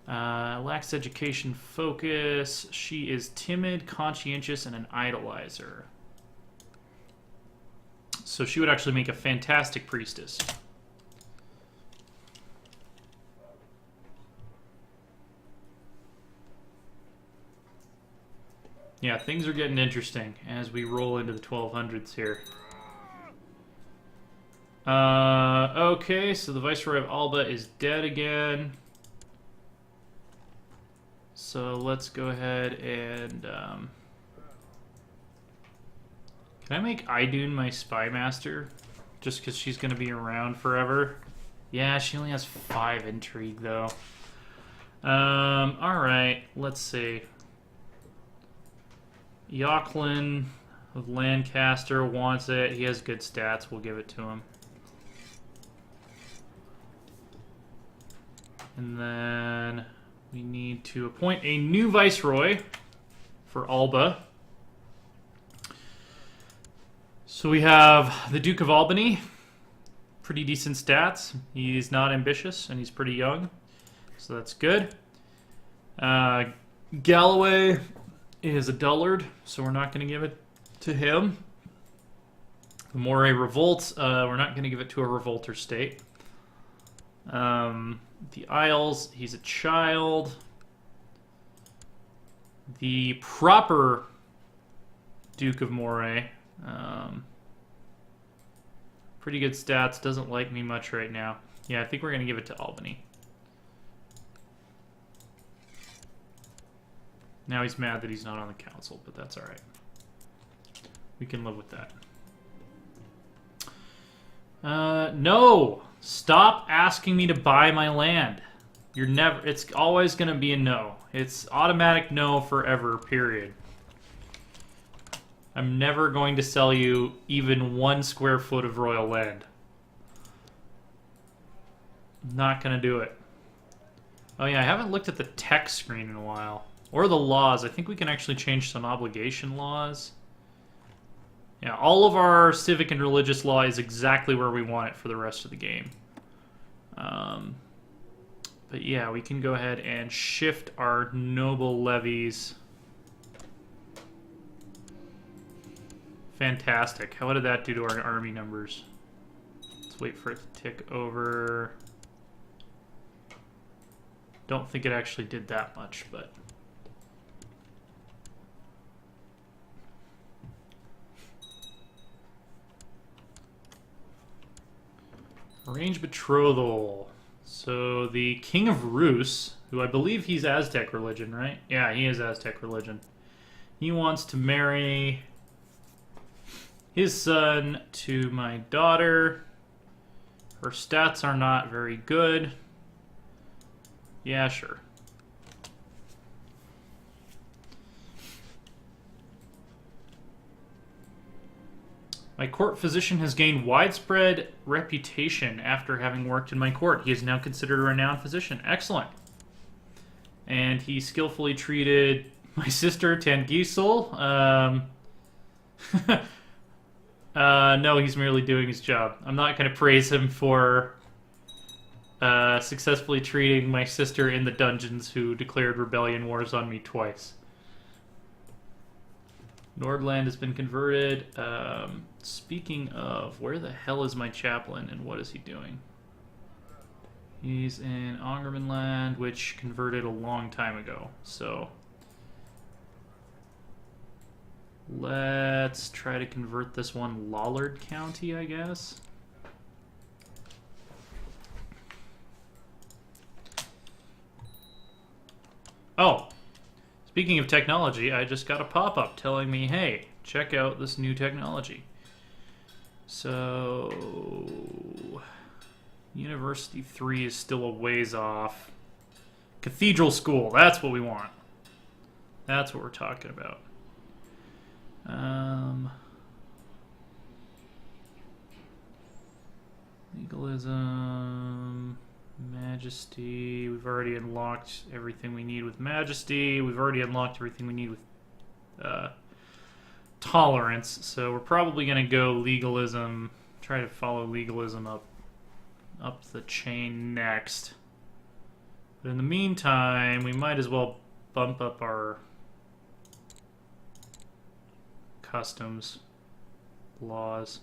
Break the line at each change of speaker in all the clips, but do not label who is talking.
Lacks education focus. She is timid, conscientious, and an idolizer. So she would actually make a fantastic priestess. Yeah, things are getting interesting as we roll into the 1200s here. Okay, so the Viceroy of Alba is dead again. So let's go ahead and... can I make Idun my spy master? Just because she's going to be around forever? Yeah, she only has 5 intrigue, though. Alright, let's see. Yochlin of Lancaster wants it. He has good stats. We'll give it to him. And then we need to appoint a new viceroy for Alba. So we have the Duke of Albany. Pretty decent stats. He's not ambitious and he's pretty young. So that's good. Galloway is a dullard, so we're not going to give it to him. The Moray revolts, we're not going to give it to a revolter state. The Isles, he's a child. The proper Duke of Moray, pretty good stats, doesn't like me much right now. Yeah, I think we're going to give it to Albany. Now he's mad that he's not on the council, but that's alright. We can live with that. No! Stop asking me to buy my land. You're never... It's always going to be a no. It's automatic no forever, period. I'm never going to sell you even 1 square foot of royal land. Not going to do it. Oh yeah, I haven't looked at the text screen in a while. Or the laws. I think we can actually change some obligation laws. Yeah, all of our civic and religious law is exactly where we want it for the rest of the game. But yeah, we can go ahead and shift our noble levies. Fantastic. What did that do to our army numbers? Let's wait for it to tick over. Don't think it actually did that much, but... Arrange betrothal. So the King of Rus, who I believe he's Aztec religion, right? Yeah, he is Aztec religion. He wants to marry his son to my daughter. Her stats are not very good. Yeah, sure. My court physician has gained widespread reputation after having worked in my court. He is now considered a renowned physician. Excellent. And he skillfully treated my sister, Tangisel. No, he's merely doing his job. I'm not going to praise him for successfully treating my sister in the dungeons who declared rebellion wars on me twice. Nordland has been converted. Speaking of, where the hell is my chaplain and what is he doing? He's in Ongermanland, which converted a long time ago. So let's try to convert this one Lollard County, I guess. Oh, speaking of technology, I just got a pop-up telling me, hey, check out this new technology. So, University 3 is still a ways off. Cathedral School, that's what we want. That's what we're talking about. Legalism, Majesty. We've already unlocked everything we need with Majesty. We've already unlocked everything we need with Tolerance. So we're probably going to go legalism. Try to follow legalism up the chain next. But in the meantime, we might as well bump up our customs laws.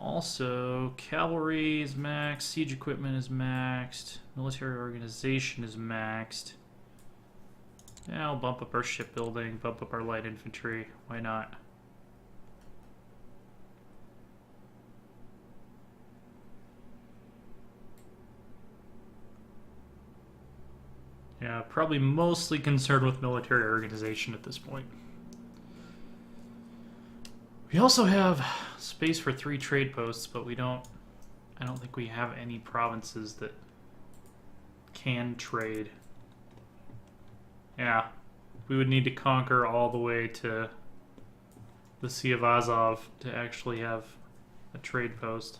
Also, cavalry is maxed, siege equipment is maxed, military organization is maxed. Yeah, I'll bump up our shipbuilding, bump up our light infantry. Why not? Yeah, probably mostly concerned with military organization at this point. We also have space for 3 trade posts, but I don't think we have any provinces that can trade. Yeah, we would need to conquer all the way to the Sea of Azov to actually have a trade post.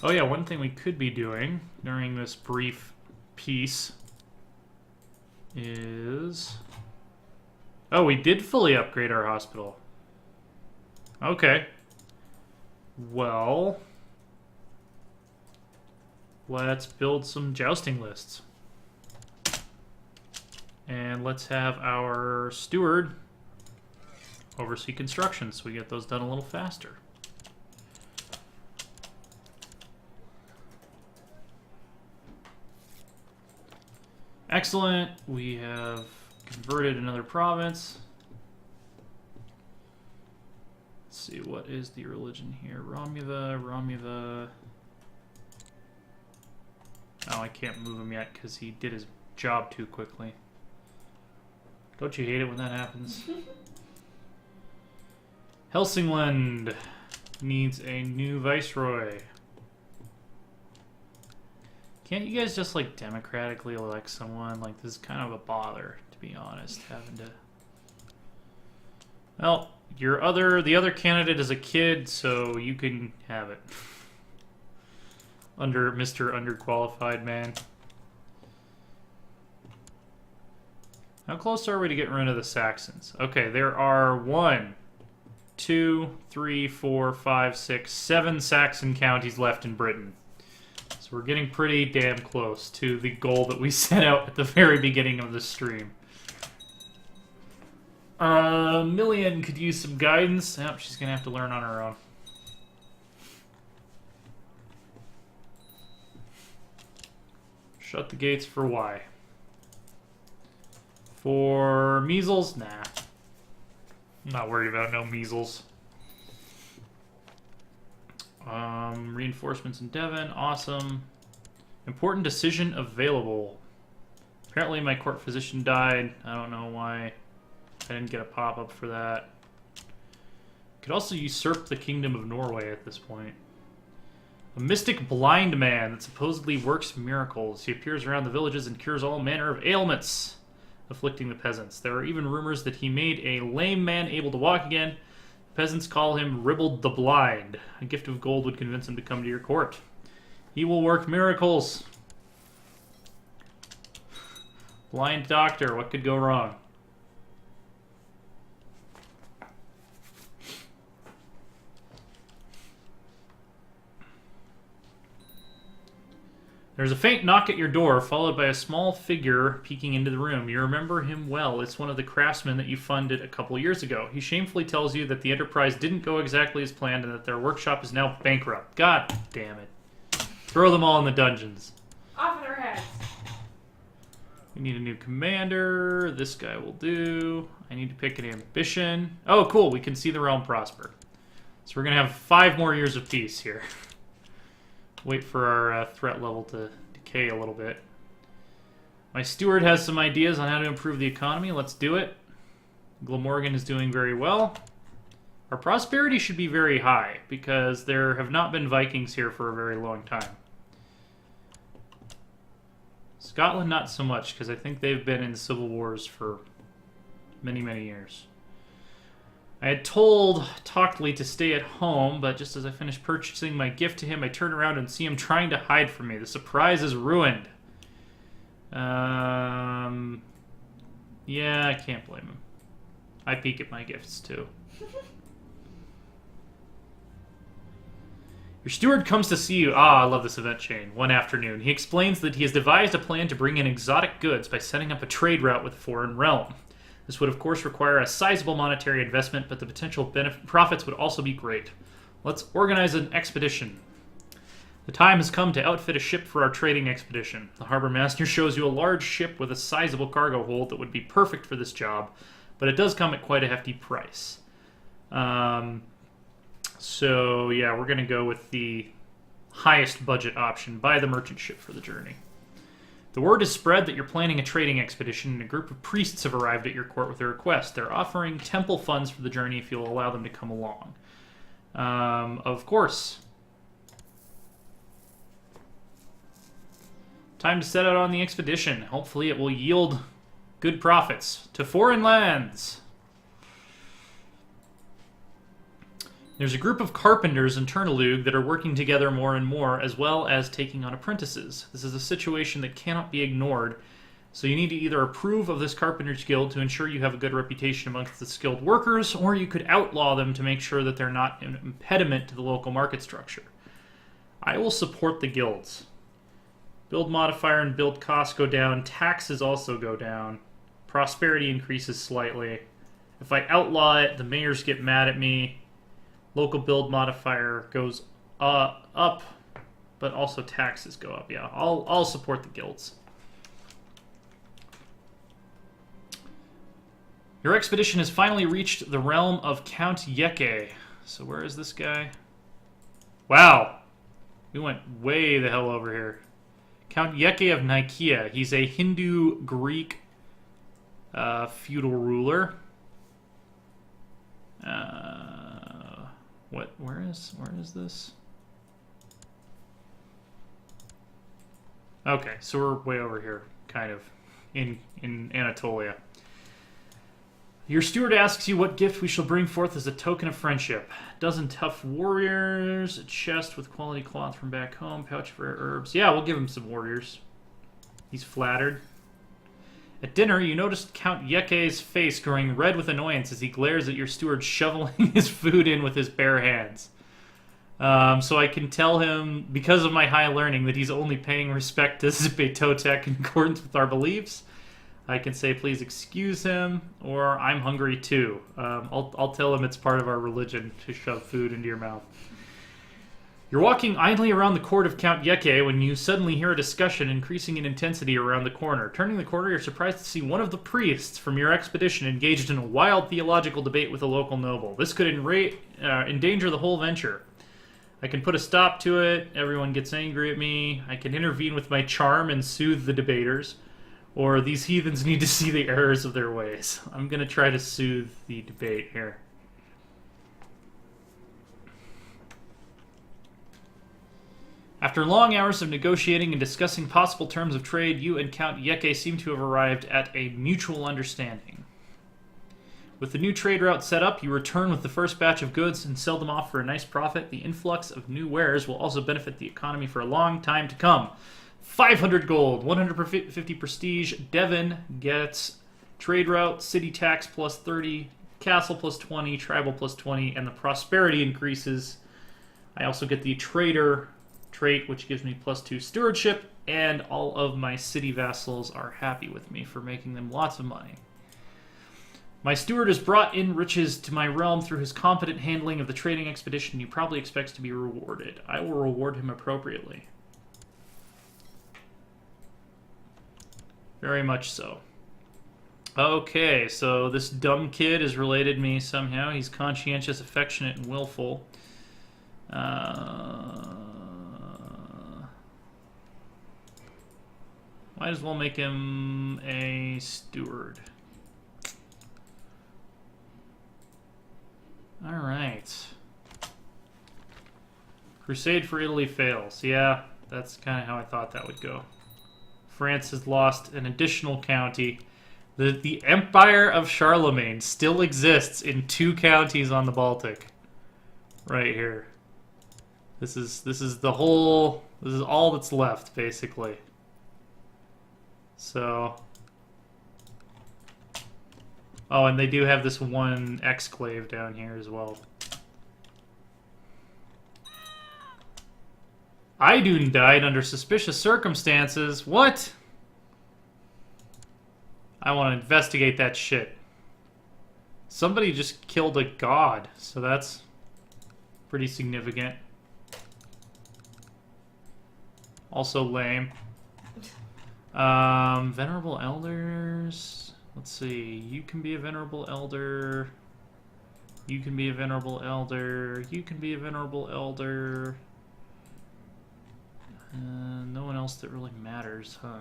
Oh yeah, one thing we could be doing during this brief peace is... Oh, we did fully upgrade our hospital. Okay. Well, let's build some jousting lists. And let's have our steward oversee construction so we get those done a little faster. Excellent. We have converted another province. Let's see, what is the religion here? Romuva. Oh, I can't move him yet because he did his job too quickly. Don't you hate it when that happens? Helsingland needs a new viceroy. Can't you guys just, like, democratically elect someone? Like, this is kind of a bother, to be honest, having to... Well, the other candidate is a kid, so you can have it. Mr. Underqualified Man. How close are we to getting rid of the Saxons? Okay, there are 1, 2, 3, 4, 5, 6, 7 Saxon counties left in Britain. So we're getting pretty damn close to the goal that we set out at the very beginning of the stream. Million could use some guidance. Yep, she's going to have to learn on her own. Shut the gates for why? For measles? Nah. I'm not worried about no measles. Reinforcements in Devon, awesome. Important decision available. Apparently my court physician died. I don't know why I didn't get a pop-up for that. Could also usurp the Kingdom of Norway at this point. A mystic blind man that supposedly works miracles. He appears around the villages and cures all manner of ailments, afflicting the peasants. There are even rumors that he made a lame man able to walk again. Peasants call him Ribbled the Blind. A gift of gold would convince him to come to your court. He will work miracles. Blind doctor, what could go wrong? There's a faint knock at your door, followed by a small figure peeking into the room. You remember him well. It's one of the craftsmen that you funded a couple years ago. He shamefully tells you that the enterprise didn't go exactly as planned and that their workshop is now bankrupt. God damn it. Throw them all in the dungeons.
Off in their heads.
We need a new commander. This guy will do. I need to pick an ambition. Oh, cool. We can see the realm prosper. So we're going to have 5 more years of peace here. Wait for our threat level to decay a little bit. My steward has some ideas on how to improve the economy. Let's do it. Glamorgan is doing very well. Our prosperity should be very high, because there have not been Vikings here for a very long time. Scotland, not so much, because I think they've been in civil wars for many, many years. I had told Tockley to stay at home, but just as I finished purchasing my gift to him, I turn around and see him trying to hide from me. The surprise is ruined. Yeah, I can't blame him. I peek at my gifts, too. Your steward comes to see you. Ah, I love this event chain. One afternoon. He explains that he has devised a plan to bring in exotic goods by setting up a trade route with a foreign realm. This would, of course, require a sizable monetary investment, but the potential profits would also be great. Let's organize an expedition. The time has come to outfit a ship for our trading expedition. The harbor master shows you a large ship with a sizable cargo hold that would be perfect for this job, but it does come at quite a hefty price. So, yeah, we're going to go with the highest budget option. Buy the merchant ship for the journey. The word is spread that you're planning a trading expedition, and a group of priests have arrived at your court with a request. They're offering temple funds for the journey if you'll allow them to come along. Of course. Time to set out on the expedition. Hopefully it will yield good profits to foreign lands. There's a group of carpenters in Turnalug that are working together more and more, as well as taking on apprentices. This is a situation that cannot be ignored, so you need to either approve of this carpenters guild to ensure you have a good reputation amongst the skilled workers, or you could outlaw them to make sure that they're not an impediment to the local market structure. I will support the guilds. Build modifier and build costs go down. Taxes also go down. Prosperity increases slightly. If I outlaw it, the mayors get mad at me. Local build modifier goes up, but also taxes go up. Yeah, I'll support the guilds. Your expedition has finally reached the realm of Count Yeke. So where is this guy? Wow. We went way the hell over here. Count Yeke of Nicaea. He's a Hindu-Greek feudal ruler. Where is this? Okay, so we're way over here, kind of, in Anatolia. Your steward asks you what gift we shall bring forth as a token of friendship. A dozen tough warriors, a chest with quality cloth from back home, pouch for herbs. Yeah, we'll give him some warriors. He's flattered. At dinner, you noticed Count Yeke's face growing red with annoyance as he glares at your steward shoveling his food in with his bare hands. So I can tell him, because of my high learning, that he's only paying respect to Zipe Totek in accordance with our beliefs. I can say, please excuse him, or I'm hungry too. I'll tell him it's part of our religion to shove food into your mouth. You're walking idly around the court of Count Yeke when you suddenly hear a discussion increasing in intensity around the corner. Turning the corner, you're surprised to see one of the priests from your expedition engaged in a wild theological debate with a local noble. This could endanger the whole venture. I can put a stop to it. Everyone gets angry at me. I can intervene with my charm and soothe the debaters. Or these heathens need to see the errors of their ways. I'm going to try to soothe the debate here. After long hours of negotiating and discussing possible terms of trade, you and Count Yeke seem to have arrived at a mutual understanding. With the new trade route set up, you return with the first batch of goods and sell them off for a nice profit. The influx of new wares will also benefit the economy for a long time to come. 500 gold, 150 prestige. Devon gets trade route, city tax plus 30, castle plus 20, tribal plus 20, and the prosperity increases. I also get the trader trait, which gives me plus 2 stewardship, and all of my city vassals are happy with me for making them lots of money. My steward has brought in riches to my realm through his competent handling of the trading expedition. He probably expects to be rewarded. I will reward him appropriately. Very much so. Okay, so this dumb kid has related me somehow. He's conscientious, affectionate, and willful. Might as well make him a steward. Alright. Crusade for Italy fails. Yeah, that's kind of how I thought that would go. France has lost an additional county. The Empire of Charlemagne still exists in 2 counties on the Baltic. Right here. This is all that's left, basically. So, oh, and they do have this one exclave down here as well. Idun died under suspicious circumstances. What? I want to investigate that shit. Somebody just killed a god, so that's pretty significant. Also lame. Venerable elders. Let's see. You can be a venerable elder. You can be a venerable elder. You can be a venerable elder. No one else that really matters, huh?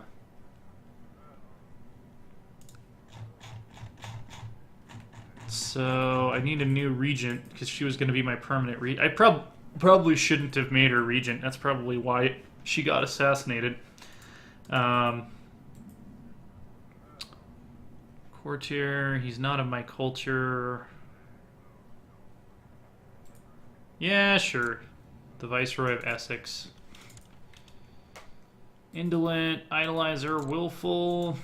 So I need a new regent because she was going to be my permanent regent. I probably shouldn't have made her regent. That's probably why she got assassinated. Courtier, he's not of my culture. Yeah, sure. The Viceroy of Essex. Indolent, idolizer, willful.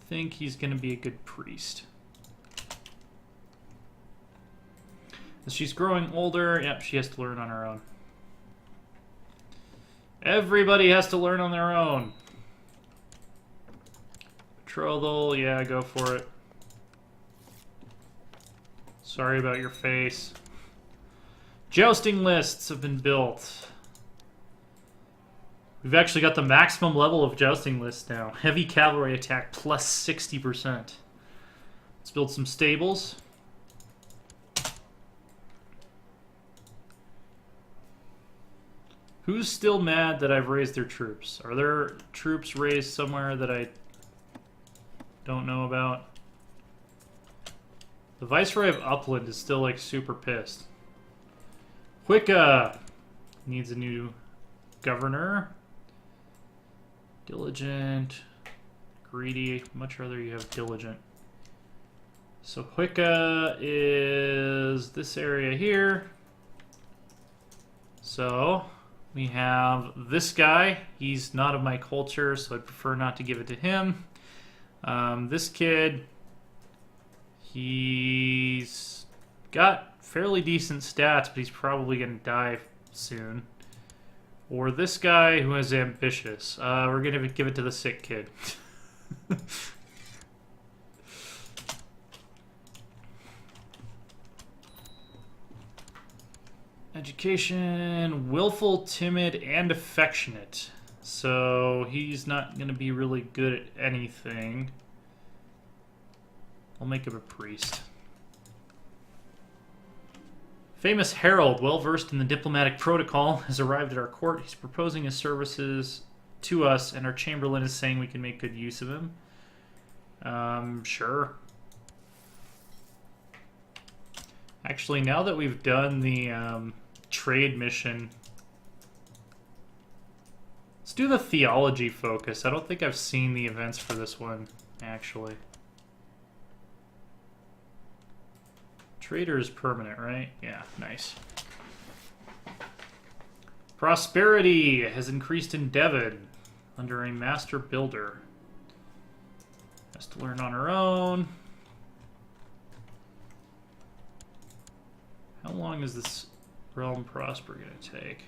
Think he's going to be a good priest. As she's growing older, yep, she has to learn on her own. Everybody has to learn on their own. Betrothal, yeah, go for it. Sorry about your face. Jousting lists have been built. We've actually got the maximum level of jousting lists now. Heavy cavalry attack plus 60%. Let's build some stables. Who's still mad that I've raised their troops? Are there troops raised somewhere that I don't know about? The Viceroy of Upland is still like super pissed. Wicca needs a new governor. Diligent, greedy. Much rather you have diligent. So Wicca is this area here. So we have this guy. He's not of my culture, so I'd prefer not to give it to him. This kid, he's got fairly decent stats, but he's probably going to die soon. Or this guy who is ambitious. We're going to give it to the sick kid. Education, willful, timid, and affectionate. So he's not going to be really good at anything. I'll make him a priest. Famous herald, well-versed in the diplomatic protocol, has arrived at our court. He's proposing his services to us, and our chamberlain is saying we can make good use of him. Sure. Actually, now that we've done the trade mission, let's do the theology focus. I don't think I've seen the events for this one, actually. Trader is permanent, right? Yeah, nice. Prosperity has increased in Devon under a master builder. Has to learn on her own. How long is this realm prosper going to take?